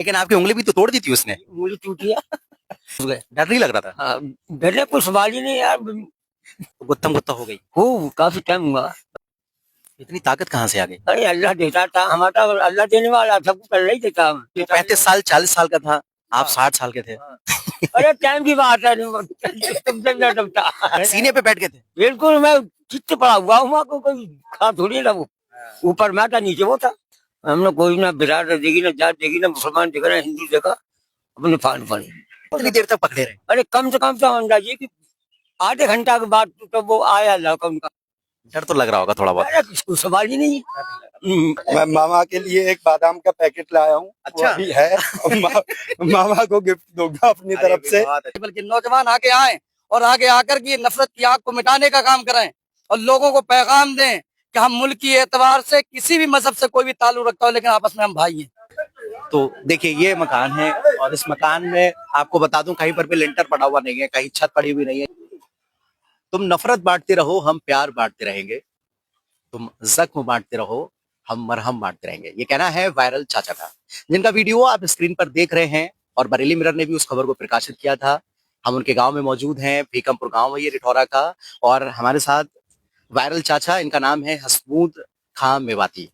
लेकिन आपकी उंगली भी तो तोड़ दी थी उसने। उंगली टूटी है। डर नहीं लग रहा था? हाँ, डरने कोई सवाल ही नहीं यार। तो गुत्थम गुत्ता हो गई। हो काफी टाइम हुआ। इतनी ताकत कहाँ से आ गई? अरे अल्लाह देता था, हमारा अल्लाह देने वाला, सब कुछ अल्लाह ही देता। 35 साल 40 साल का था, आप 60 साल के थे। अरे टाइम की बात है, तुमसे न डरता। सीने पे बैठ गए थे। बिल्कुल, मैं चित्त पड़ा हुआ हूँ, वहाँ को कोई खा थोड़ी ना वो। ऊपर मैं था, नीचे वो था। हमने कोई ना बिराद देगी, ना जात देगी, ना मुसलमान देखा, ना हिंदू देखा, अपने फान पड़े। कितनी देर तक पकड़े रहे? अरे कम से कम तो अंदाजिए कि आधे घंटा के बाद तो वो आया लड़का उनका। डर तो लग रहा होगा थोड़ा बहुत। अरे किसको सवाल ही नहीं है। मैं मामा के लिए एक बादाम का पैकेट लाया हूँ। अच्छा। वो अभी है। मामा को गिफ्ट दूंगा अपनी तरफ से। बल्कि नौजवान आगे आए और आगे आकर के नफरत की आग को मिटाने का काम करें और लोगों को पैगाम दें कि हम मुल्क की एतबार से किसी भी मजहब से कोई भी ताल्लुक रखता हो, लेकिन आपस में हम भाई हैं। तो देखिए ये मकान है और इस मकान में आपको बता दूं कहीं पर भी लिंटर पड़ा हुआ नहीं है, कहीं छत पड़ी हुई नहीं है। तुम नफरत बांटते रहो, हम प्यार बांटते रहेंगे। तुम जख्म बांटते रहो, हम मरहम बांटते रहेंगे। ये कहना है वायरल चाचा का, जिनका वीडियो आप स्क्रीन पर देख रहे हैं। और बरेली मिरर ने भी उस खबर को प्रकाशित किया था। हम उनके गांव में मौजूद हैं, भीकमपुर गांव है ये रिठौरा का। और हमारे साथ वायरल चाचा, इनका नाम है हसमूद खां मेवाती।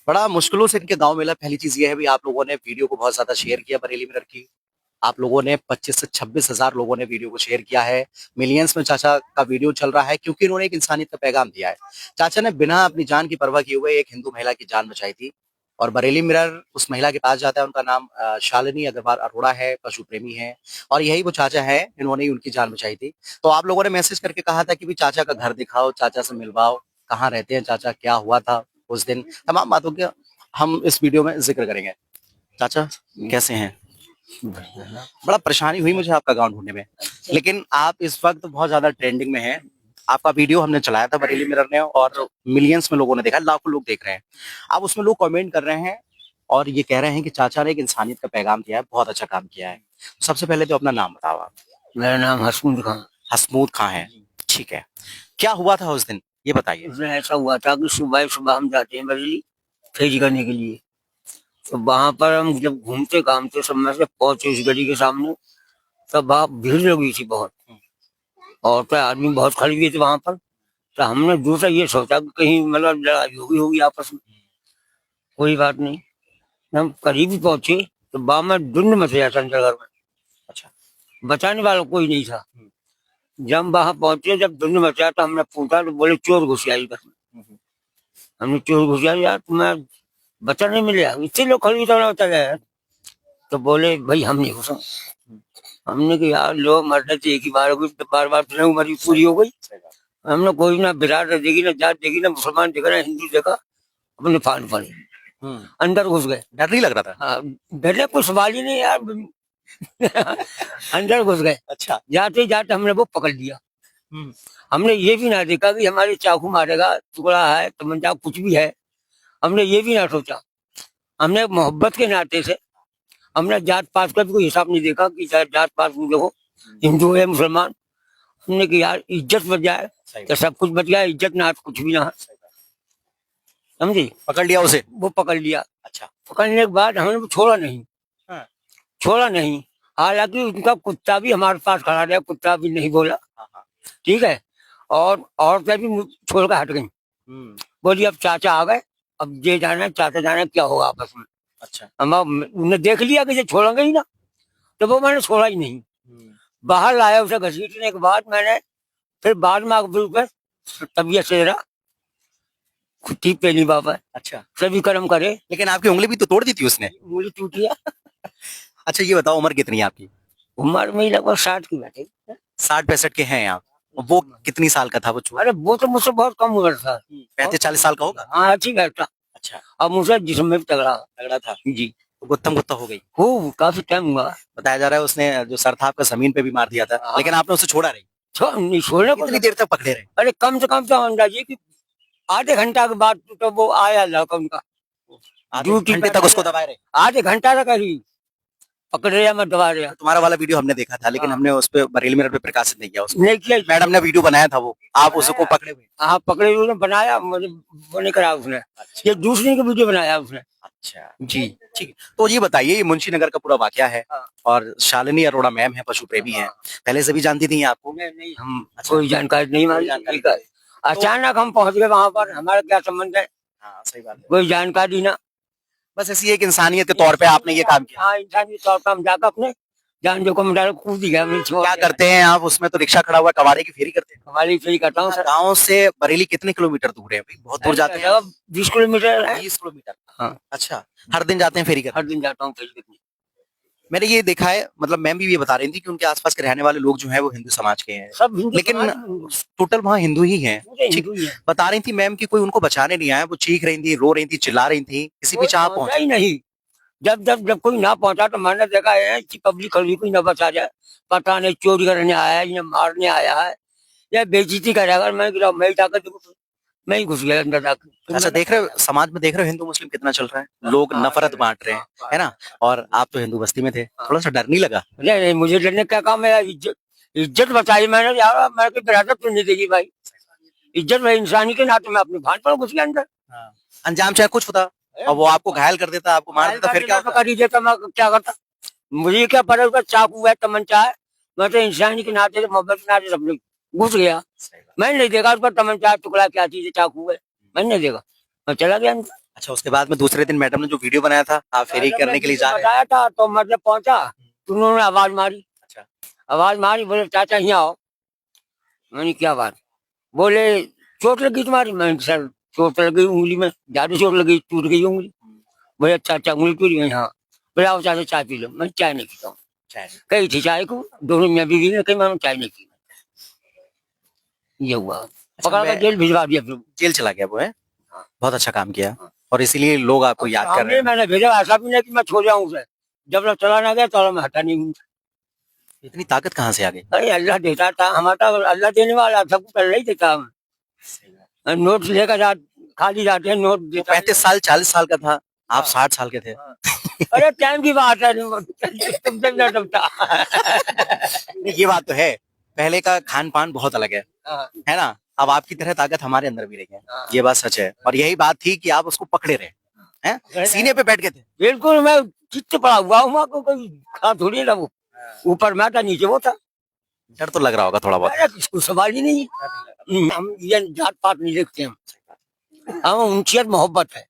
बड़ा मुश्किलों से इनके गांव मिला। पहली चीज ये है भी, आप लोगों ने वीडियो को बहुत ज्यादा शेयर किया बरेली मिरर की। आप लोगों ने 25 से 26 हजार लोगों ने वीडियो को शेयर किया है। मिलियंस में चाचा का वीडियो चल रहा है, क्योंकि इन्होंने एक इंसानियत का पैगाम दिया है। चाचा ने बिना अपनी जान की परवाह किए हुए एक हिंदू महिला की जान बचाई थी। और बरेली मिरर उस महिला के पास जाता है। उनका नाम शालिनी अग्रवाल अरोड़ा है, पशु प्रेमी है। और यही वो चाचा है, इन्होंने ही उनकी जान बचाई थी। तो आप लोगों ने मैसेज करके कहा था कि भी चाचा का घर दिखाओ, चाचा से मिलवाओ, कहाँ रहते हैं चाचा, क्या हुआ था उस दिन, तमाम बातों के हम इस वीडियो में जिक्र करेंगे। चाचा कैसे हैं? बड़ा परेशानी हुई मुझे आपका गांव ढूंढने में, लेकिन आप इस वक्त बहुत ज्यादा ट्रेंडिंग में हैं। आपका वीडियो हमने चलाया था बरेली मिरर ने और मिलियंस में लोगों ने देखा, लाखों लोग देख रहे हैं। अब उसमें लोग कमेंट कर रहे हैं और ये कह रहे हैं कि चाचा ने एक इंसानियत का पैगाम दिया है, बहुत अच्छा काम किया है। सबसे पहले तो अपना नाम बताओ आप। मेरा नाम हसमूद खां। हसमूद खां है, ठीक है। क्या हुआ था उस दिन ये बताइए। उसमें ऐसा हुआ था कि सुबह सुबह हम जाते हैं बरेली फेरी करने के लिए। तो वहां पर हम जब घूमते घामते सब में से पहुंचे उस गली के सामने, तब वहां भीड़ लगी थी बहुत, और तो आदमी बहुत खड़े हुए थे वहां पर। तो हमने दूसरा ये सोचा कि कहीं मतलब लड़ाई होगी आपस में। कोई बात नहीं, हम करीब ही पहुंचे तो वहां में धुंध मच गया था अंदर घर में। अच्छा। बचाने वाला कोई नहीं था। जब वहां पहुंचे, जब धुंध मचा तो हमने पूछा तो बोले चोर घुस आई घर में। हमने चोर घुस आई, यार तुम्हें बचा नहीं मिले, इतने लोग खड़ी तरह बता गया। तो बोले भाई हम नहीं घुसा। हमने कहा यार लोग मरने तो एक ही बार हुई, तो बार बार तो उम्र पूरी हो गई। हमने कोई ना बिराद देगी, ना जात देगी, ना मुसलमान देखा, ना हिंदू देखा, अपने फान पड़े अंदर घुस गए। डर नहीं लग रहा था? हाँ, डरने कोई सवाल ही नहीं यार। अंदर घुस गए। अच्छा। जाते जाते हमने वो पकड़ लिया। हमने ये भी ना देखा कि हमारे चाकू मारेगा, टुकड़ा है, तमंचा कुछ भी है। हमने ये भी ना सोचा। हमने मोहब्बत के नाते से, हमने जात पात का भी कोई हिसाब नहीं देखा कि जात पात देखो हिंदू है मुसलमान। हमने कि यार इज्जत बच जाए तो सब कुछ बच गया, इज्जत ना कुछ भी ना। समझी? पकड़ लिया उसे? वो पकड़ लिया। अच्छा। पकड़ने के बाद हमने वो छोड़ा नहीं। हाँ। छोड़ा नहीं, हालांकि उनका कुत्ता भी हमारे पास खड़ा रहा, कुत्ता भी नहीं बोला। हाँ। ठीक है। और औरतें भी छोड़ कर हट गई। बोली अब चाचा आ गए, अब ये जाना चाचा जाना क्या होगा आपस में। अच्छा। हम उन्हें देख लिया कि ये छोड़ेंगे ही ना, तो वो मैंने छोड़ा ही नहीं। बाहर लाया उसे घसीटने के बाद मैंने फिर बाद में तबीयत से जरा ठीक पे नहीं बाबा। अच्छा। सभी कर्म करे। लेकिन आपकी उंगली भी तो तोड़ दी थी उसने। उंगली टूटी है। अच्छा ये बताओ उम्र कितनी है आपकी? उम्र में लगभग 60 की बैठे। 60-65 के हैं आप। वो कितनी साल का था वो छोरा? अरे वो तो मुझसे बहुत कम उम्र था। 35-40 साल का होगा। हाँ ठीक है। अच्छा। अब मुझे जिस्म में भी तगड़ा था जी। तो गुत्थम गुत्ता हो गई। हो काफी टाइम हुआ। बताया जा रहा है उसने जो सर था आपका जमीन पे भी मार दिया था। लेकिन आपने उसे छोड़ा नहीं। नहीं छोड़ने को। कितनी देर तक पकड़े रहे? अरे कम से कम तो अंदाजिए कि आधे घंटा के बाद तो वो आया लड़का उनका। आधे घंटे तक उसको दबाए रहे? आधे घंटा तक ही पकड़े या मैं दबा रहा तुम्हारा वाला वीडियो हमने देखा था, लेकिन हमने उस पे बरेली मिरर पे प्रकाशित नहीं किया उसको। नहीं किया। मैडम ने वीडियो बनाया था वो, आप उसको पकड़े हुए। हाँ पकड़े हुए ने बनाया, मुझे वो नहीं करा उसने। ये दूसरे का वीडियो बनाया उसने। अच्छा जी, ठीक है। तो ये बताइए, ये मुंशीनगर का पूरा वाकया है और शालिनी अरोड़ा मैम है, पशु प्रेमी है, पहले से भी जानती थी आपको? नहीं हम अच्छा। कोई जानकारी नहीं हमारी। जानकारी ठीक है। अचानक हम पहुंच गए वहां पर, हमारा क्या संबंध है? हाँ सही बात है। कोई जानकारी ना। बस ऐसी एक इंसानियत के तौर पे आपने ये काम किया। हाँ इंसानी तौर पर हम जाकर अपने जान जो को मिला कूद गया। हमने छोड़ क्या दिया। करते हैं आप उसमें? तो रिक्शा खड़ा हुआ, कबाड़े की फेरी करते हैं। हमारी फ्री करता हूँ सर। गाँव से बरेली कितने किलोमीटर दूर है भाई? बहुत दूर जाते हैं। 20 किलोमीटर है। 20 किलोमीटर। हाँ अच्छा, हर दिन जाते हैं फेरी करने? हर दिन जाता हूँ फ्री करने। मैंने ये देखा है, मतलब मैम भी ये बता रही थी कि उनके आसपास के रहने वाले लोग जो हैं वो हिंदू समाज के हैं, सब हिंदू लेकिन समाज, टोटल वहाँ हिंदू ही हैं। पूरे ठीक, हिंदू ही हैं। बता रही थी मैम कि कोई उनको बचाने नहीं आया, वो चीख रही थी, रो रही थी, चिल्ला रही थी, किसी कोई पीछे आप पहुंचा पहुंचे? ही नहीं। जब कोई ना पहुंचा तो मैंने देखा है कि पब्लिक कभी कोई ना बचा जाए। पता नहीं चोरी करने आया है या मारने आया है या बेइज्जती करेगा। मैं गिरा, मैं ही जाकर मैं ही घुस गया अंदर जाकर। अच्छा, देख रहे हो समाज में, देख रहे हो हिंदू मुस्लिम कितना चल रहा है, लोग नफरत बांट रहे हैं, है ना? और आप तो हिंदू बस्ती में थे, थोड़ा सा डर नहीं लगा? नहीं, मुझे डरने क्या काम है यार। इज्जत बचाई मैंने यार, मैं कोई बिरादत तो नहीं देगी भाई। इज्जत भाई इंसानी के नाते मैं अपने भान पर घुस गया अंदर। अंजाम चाहे कुछ होता, और वो आपको घायल कर देता, आपको मार देता, फिर क्या होता? कर ही देता, मैं क्या करता? मुझे क्या पता उसका चाकू है, तमंचा है। मैं तो इंसानी के नाते, मोहब्बत के नाते सब घुस गया। मैंने नहीं देखा उसका तमंचा है, टुकड़ा क्या चीज है, चाकू है, मैंने नहीं देखा, मैं चला गया अंदर। अच्छा, उसके बाद में दूसरे दिन मैडम ने जो वीडियो बनाया था, आप फेरी करने के लिए जा रहे हैं। बताया था तो मैं जब पहुंचा तो उन्होंने आवाज मारी। अच्छा। आवाज मारी, बोले चाचा यहाँ आओ। मैंने क्या बात? बोले चोट लगी तुम्हारी? मैंने सर चोट लगी उंगली में, ज्यादा चोट लगी, टूट गई उंगली। बोले चाचा उंगली टूट गई? हाँ। बोले आओ चाचा चाय पी लो। मैं चाय नहीं पीता हूँ। कही थी चाय को, दोनों में बीवी ने कही, मैं चाय नहीं पी। ये हुआ, पकड़ कर जेल भिजवा दिया। फिर जेल चला गया वो, है? बहुत अच्छा काम किया, और इसीलिए लोग आपको याद कर रहे हैं। मैंने भेजा, ऐसा भी नहीं कि मैं छोड़ जाऊं उसे। जब तक चला ना गया तो मैं हटा नहीं हूँ। इतनी ताकत कहाँ से आ गई? अरे अल्लाह देता था, हमारा अल्लाह देने वाला, सब कुछ अल्लाह ही देता। हम नोट लेकर खाली जाते हैं, नोट देता। 35 साल 40 साल का था, आप 60 साल के थे। अरे टाइम की बात है, तुमसे ना डरता। ये बात तो है, पहले का खान पान बहुत अलग है ना? अब आपकी तरह ताकत हमारे अंदर भी रही है, ये बात सच है, और यही बात थी कि आप उसको पकड़े रहे हैं, सीने पे बैठ गए थे। बिल्कुल, मैं चित्त पड़ा हुआ हूँ, कोई खा थोड़ी ना। वो ऊपर मैं था, नीचे वो था। डर तो लग रहा होगा थोड़ा बहुत। अरे किसको सवाल ही नहीं। हम ये जात पात नहीं देखते, हम उनसियत मोहब्बत है।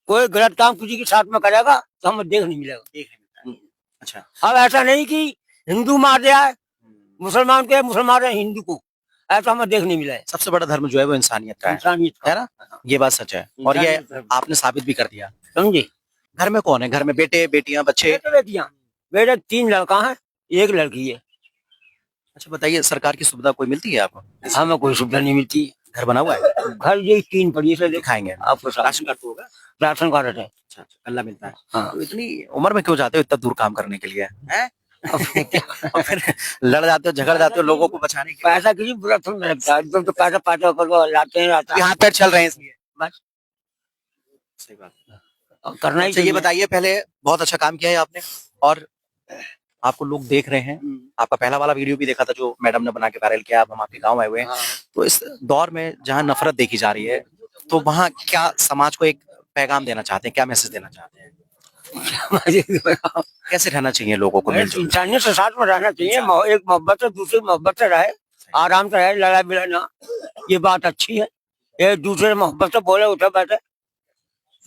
कोई गलत काम किसी के साथ में करेगा तो हमें देख नहीं मिलेगा। अच्छा, अब ऐसा नहीं कि हिंदू मार दिया है मुसलमान के, मुसलमान है हिंदू को, ऐसा हमें देख नहीं मिला है। सबसे बड़ा धर्म जो है वो इंसानियत का इंसानियत है ना? ये बात सच है, और ये आपने साबित भी कर दिया। समझे? घर में कौन है? घर में बेटे बेटियां बच्चे? बेटियां, मेरे 3 लड़का है, 1 लड़की है। अच्छा, बताइए, सरकार की सुविधा कोई मिलती है आपको? हमें कोई सुविधा नहीं मिलती। घर बना हुआ है? घर ये 3 पड़ी से दिखाएंगे आपको। राशन कार्ड तो होगा? राशन कार्ड है। अच्छा, अल्लाह मिलता है। हाँ। तो इतनी उम्र में क्यों जाते हो इतना दूर काम करने के लिए, हैं? और फिर लड़ जाते हो, झगड़ जाते हो लोगों को बचाने के लिए। पैसा किसी बुरा थोड़ा लगता है, एकदम तो पैसा पैसा करके लाते हैं, अभी हाथ पैर चल रहे हैं इसलिए। बस सही बात है। और करना ही अच्छा, ये चाहिए। बताइए, पहले बहुत अच्छा काम किया है आपने, और आपको लोग देख रहे हैं। आपका पहला वाला वीडियो भी देखा था जो मैडम ने बना के वायरल किया, अब हम आपके गांव आए हुए हैं। हाँ। तो इस दौर में जहां नफरत देखी जा रही है, तो वहां क्या समाज को एक पैगाम देना चाहते हैं, क्या मैसेज देना चाहते हैं? कैसे रहना चाहिए लोगों को मिलजुल? इंसानियत से साथ में रहना चाहिए, एक मोहब्बत से दूसरी मोहब्बत से रहे, आराम से रहे, लड़ाई बिड़ा ना। ये बात अच्छी है, एक दूसरे मोहब्बत से बोले उठे बैठे,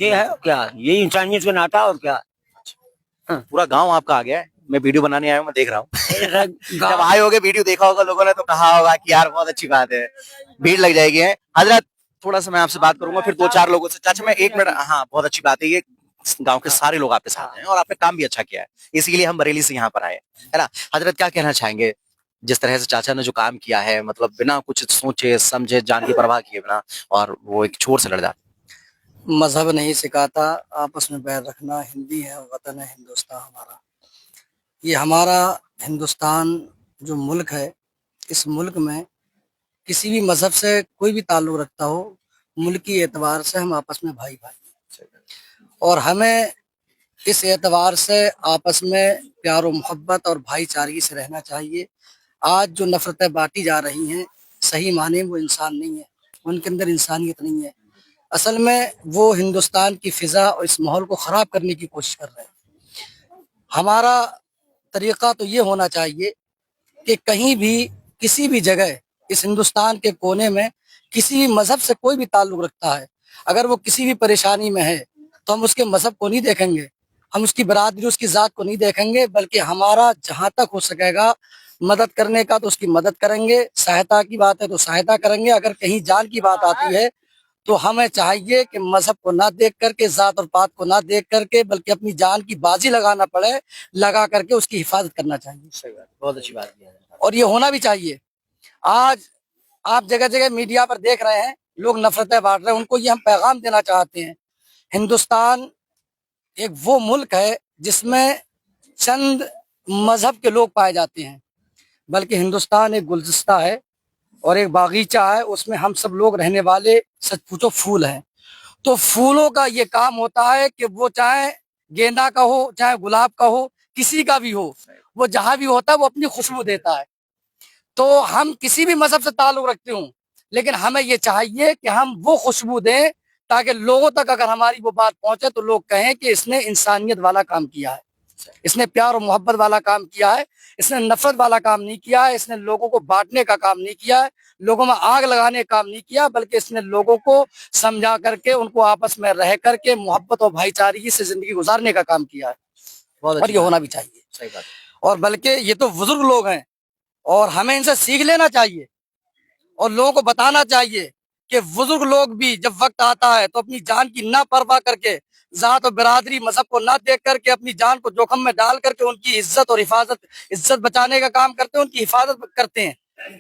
ये है क्या? ये इंसानियत का नाता, और क्या? पूरा गांव आपका आ गया है, मैं वीडियो बनाने आया हूँ, मैं देख रहा हूँ। जब गाँव- आए होगे, वीडियो देखा होगा लोगों ने, तो कहा होगा कि यार बहुत अच्छी बात है, भीड़ लग जाएगी। है हजरत, थोड़ा सा मैं आपसे बात करूंगा, फिर 2-4 लोगों से। चाचा, मैं 1 मिनट। हाँ, बहुत अच्छी बात है, ये गांव के सारे लोग आपके साथ हैं, और आपने काम भी अच्छा किया है, इसीलिए हम बरेली से यहाँ पर आए, है ना? हजरत, क्या कहना चाहेंगे जिस तरह से चाचा ने जो काम किया है, मतलब बिना कुछ सोचे समझे, जान की परवाह किए बिना, और वो एक छोर से लड़ जाते? मजहब नहीं सिखाता आपस में बैर रखना, हिंदी है, वतन है हिंदुस्तान हमारा। ये हमारा हिंदुस्तान जो मुल्क है, इस मुल्क में किसी भी मजहब से कोई भी ताल्लुक रखता हो, मुल्की एतबार से हम आपस में भाई भाई हैं। और हमें इस एतबार से आपस में प्यार और मोहब्बत और भाईचारगी से रहना चाहिए। आज जो नफरतें बांटी जा रही हैं, सही माने में वो इंसान नहीं है, उनके अंदर इंसानियत नहीं है। असल में वो हिंदुस्तान की फिजा और इस माहौल को खराब करने की कोशिश कर रहे हैं। हमारा तरीका तो ये होना चाहिए कि कहीं भी किसी भी जगह इस हिंदुस्तान के कोने में किसी भी मजहब से कोई भी ताल्लुक रखता है, अगर वो किसी भी परेशानी में है तो हम उसके मजहब को नहीं देखेंगे, हम उसकी बरादरी उसकी जात को नहीं देखेंगे, बल्कि हमारा जहां तक हो सकेगा मदद करने का तो उसकी मदद करेंगे, सहायता की बात है तो सहायता करेंगे। अगर कहीं जान की बात आती है तो हमें चाहिए कि मजहब को ना देख करके, जात और पात को ना देख करके, बल्कि अपनी जान की बाजी लगाना पड़े, लगा करके उसकी हिफाजत करना चाहिए। सही बात, बहुत अच्छी बात की है। और ये होना भी चाहिए। आज आप जगह जगह मीडिया पर देख रहे हैं लोग नफरतें बांट रहे हैं, उनको ये हम पैगाम देना चाहते हैं। हिंदुस्तान एक वो मुल्क है जिसमें चंद मजहब के लोग पाए जाते हैं, बल्कि हिंदुस्तान एक गुलदस्ता है और एक बागीचा है, उसमें हम सब लोग रहने वाले सच पूछो फूल हैं। तो फूलों का ये काम होता है कि वो चाहे गेंदा का हो, चाहे गुलाब का हो, किसी का भी हो, वो जहां भी होता है वो अपनी खुशबू देता है। तो हम किसी भी मजहब से ताल्लुक रखते हूँ, लेकिन हमें ये चाहिए कि हम वो खुशबू दें ताकि लोगों तक अगर हमारी वो बात पहुंचे तो लोग कहें कि इसने इंसानियत वाला काम किया है, इसने प्यार और मोहब्बत वाला काम किया है, इसने नफरत वाला काम नहीं किया है, इसने लोगों को बांटने का काम नहीं किया है, लोगों में आग लगाने का काम नहीं किया, बल्कि इसने लोगों को समझा करके उनको आपस में रह करके मोहब्बत और भाईचारगी से जिंदगी गुजारने का काम किया है। बहुत और अच्छी ये बात, होना भी चाहिए। सही बात। और बल्कि ये तो बुजुर्ग लोग हैं और हमें इनसे सीख लेना चाहिए और लोगों को बताना चाहिए कि बुजुर्ग लोग भी जब वक्त आता है तो अपनी जान की ना परवाह करके, जात और बिरादरी मजहब को ना देख करके अपनी जान को जोखम में डाल करके उनकी इज्जत और इज्जत बचाने का काम करते हैं, उनकी हिफाजत करते हैं,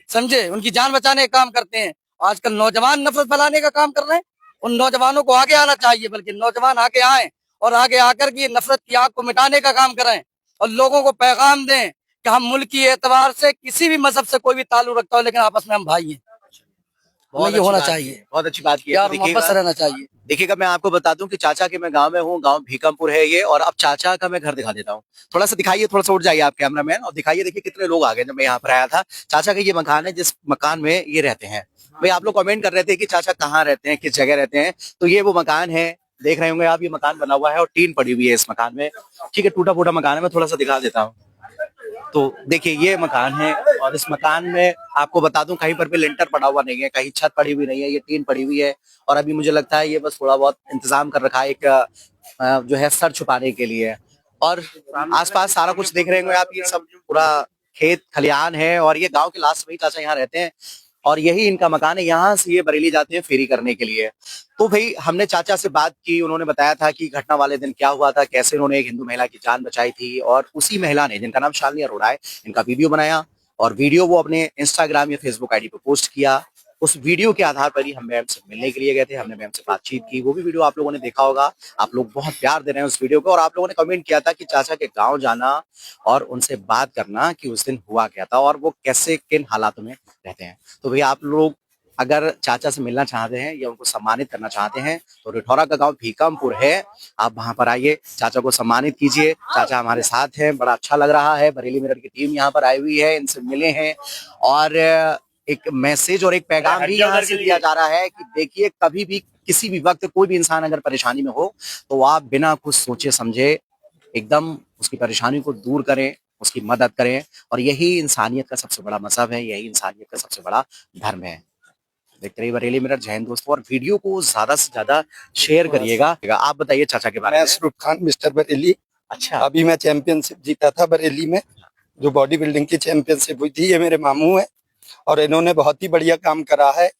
समझे, उनकी जान बचाने का काम करते हैं। आजकल नौजवान नफरत फैलाने का काम कर रहे हैं, उन नौजवानों को आगे आना चाहिए, बल्कि नौजवान आगे आए और आगे आकर के नफरत की आग को मिटाने का काम करें और लोगों को पैगाम दें कि हम मुल्क की एतबार से किसी भी मजहब से कोई भी ताल्लुक रखता हो, लेकिन आपस में हम भाई हैं। बहुत ये होना अच्छी बात चाहिए, की है, बहुत अच्छी बात की है। प्यार तो और मोहब्बत से रहना चाहिए। देखिएगा, मैं आपको बता दूं कि चाचा के मैं गांव में हूँ, गांव भीकमपुर है ये, और अब चाचा का मैं घर दिखा देता हूँ। थोड़ा सा दिखाइए, थोड़ा सा उठ जाइए आप कैमरामैन और दिखाइए। देखिए कितने लोग आ गए जब मैं यहाँ पर आया था। चाचा का ये मकान है जिस मकान में ये रहते हैं। भाई आप लोग कमेंट कर रहे थे कि चाचा कहाँ रहते हैं, किस जगह रहते हैं, तो ये वो मकान है, देख रहे होंगे आप, ये मकान बना हुआ है और टीन पड़ी हुई है इस मकान में। ठीक है, टूटा फूटा मकान है, मैं थोड़ा सा दिखा देता हूँ। तो देखिए ये मकान है और इस मकान में आपको बता दूं कहीं पर भी लिंटर पड़ा हुआ नहीं है, कहीं छत पड़ी हुई नहीं है, ये टीन पड़ी हुई है। और अभी मुझे लगता है ये बस थोड़ा बहुत इंतजाम कर रखा है एक जो है सर छुपाने के लिए। और आसपास सारा कुछ देख रहे होंगे आप, ये सब पूरा खेत खलिहान है और ये गांव के लास्ट में ही चाचा यहाँ रहते हैं और यही इनका मकान है। यहाँ से ये बरेली जाते हैं फेरी करने के लिए। तो भाई हमने चाचा से बात की, उन्होंने बताया था कि घटना वाले दिन क्या हुआ था, कैसे उन्होंने एक हिंदू महिला की जान बचाई थी और उसी महिला ने, जिनका नाम शालिनी अरोड़ा है, इनका वीडियो बनाया और वीडियो वो अपने इंस्टाग्राम या फेसबुक आईडी पे पोस्ट किया। उस वीडियो के आधार पर ही हम मैम से मिलने के लिए गए थे, हमने मैम से बातचीत की। वो भी वीडियो आप लोगों ने देखा होगा। आप लोग बहुत प्यार दे रहे हैं उस वीडियो को और आप लोगों ने कमेंट किया था कि चाचा के गांव जाना और उनसे बात करना कि उस दिन हुआ क्या था और वो कैसे किन हालातों में रहते हैं। तो भैया आप लोग अगर चाचा से मिलना चाहते हैं या उनको सम्मानित करना चाहते हैं तो रिठौरा का गांव भीकमपुर है, आप वहां पर आइए, चाचा को सम्मानित कीजिए। चाचा हमारे साथ हैं, बड़ा अच्छा लग रहा है। बरेली मिरर की टीम यहाँ पर आई हुई है, इनसे मिले हैं और एक मैसेज और एक पैगाम भी यहाँ से दिया जा रहा है कि देखिए कभी भी किसी भी वक्त कोई भी इंसान अगर परेशानी में हो तो आप बिना कुछ सोचे समझे एकदम उसकी परेशानी को दूर करें, उसकी मदद करें और यही इंसानियत का सबसे बड़ा मजहब है, यही इंसानियत का सबसे बड़ा धर्म है। देखते रहिए बरेली मिरर। जय हिंद दोस्तों, और वीडियो को ज्यादा से ज्यादा शेयर करिएगा। आप बताइए चाचा के बारे मैं में। सरूफ खान मिस्टर बरेली। अच्छा, अभी मैं चैंपियनशिप जीता था बरेली में, जो बॉडी बिल्डिंग की चैंपियनशिप हुई थी। ये मेरे मामू है और इन्होंने बहुत ही बढ़िया काम करा है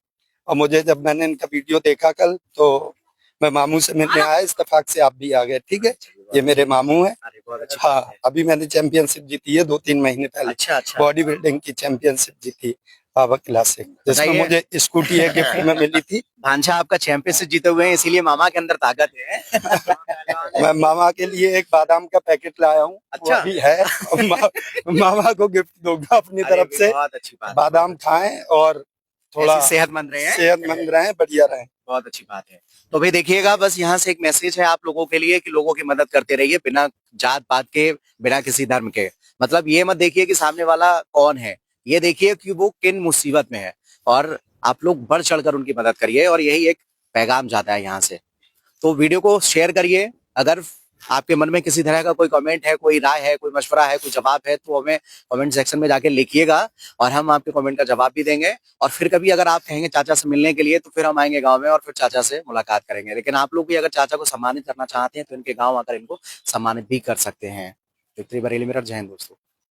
और मुझे जब मैंने इनका वीडियो देखा कल तो मैं मामू से मिलने आया, इत्तेफाक से आप भी आ गए। ठीक है, ये मेरे मामू है। अरे बहुत अच्छी हाँ, बात है। अभी मैंने चैंपियनशिप जीती है 2-3 महीने पहले। अच्छा अच्छा, बॉडी बिल्डिंग की चैंपियनशिप जीती पावर क्लासिक, जिसमें बताइए। मुझे स्कूटी एक गिफ्ट में मिली थी। भांजा आपका चैंपियनशिप जीते हुए हैं, इसीलिए मामा के अंदर ताकत है। मैं मामा के लिए एक बादाम का पैकेट लाया हूँ। अच्छा। वो भी है और मामा को गिफ्ट दूंगा अपनी अरे तरफ से। बहुत अच्छी बात है। बादाम खाएं और थोड़ा ऐसे सेहतमंद रहे हैं। सेहतमंद रहें, बढ़िया रहें। बहुत अच्छी बात है। तो भाई देखिएगा, बस यहाँ से एक मैसेज है आप लोगों के लिए कि लोगों की मदद करते रहिए बिना जात पात के, बिना किसी धर्म के। मतलब ये मत देखिए कि सामने वाला कौन है, ये देखिए कि वो किन मुसीबत में है, और आप लोग बढ़ चढ़कर उनकी मदद करिए। और यही एक पैगाम जाता है यहाँ से। तो वीडियो को शेयर करिए। अगर आपके मन में किसी तरह का कोई कमेंट है, कोई राय है, कोई मशवरा है, कोई जवाब है, तो हमें कमेंट सेक्शन में जाके लिखिएगा और हम आपके कमेंट का जवाब भी देंगे। और फिर कभी अगर आप कहेंगे चाचा से मिलने के लिए, तो फिर हम आएंगे गांव में और फिर चाचा से मुलाकात करेंगे। लेकिन आप लोग भी अगर चाचा को सम्मानित करना चाहते हैं तो इनके गाँव आकर इनको सम्मानित भी कर सकते हैं। तो इतनी बरेली मेरा जय हिंद दोस्तों।